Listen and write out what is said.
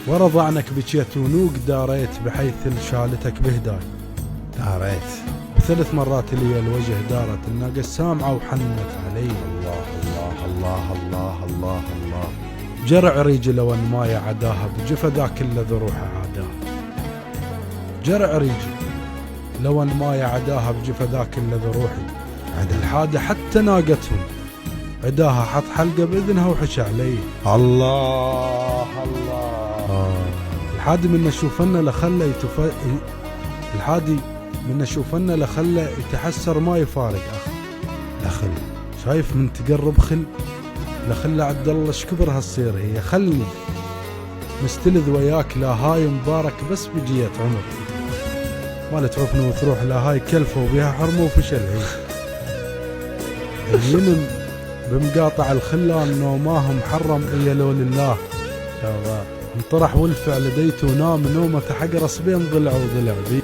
ورضعنك بكيت ونوق داريت بحيث شالتك بهداي. داريت ثلاث مرات لي الوجه دارت الناقة السامعة وحنت علي. الله الله الله الله الله الله. جرع ريجي لو ان ما يعداها بجفا ذاك الذي روحه عداها. جرع ريجي لو ان ما يعداها بجفا ذاك الذي روحي عدا. الحادة حتى ناقتهم عداها حط حلقة بإذنها وحش علي. الله الله. الحادي من نشوفنا لخلى الحادي من نشوفنا لخلى يتحسر ما يفارق أخ. دخل شايف من تقرب خل لخلى عبد الله شكبر هالصير هي. خلني مستلذ وياك لا هاي مبارك بس بجية عمر. ما تعوفنا وتروح لا هاي كلفة وبيها حرمة وفشل هي. الينم بمقاطع الخلان نوماهم محرم إيا لو لله. انطرح والفعل ديت ونام نومة حق رصبين ضلع وضلع بي.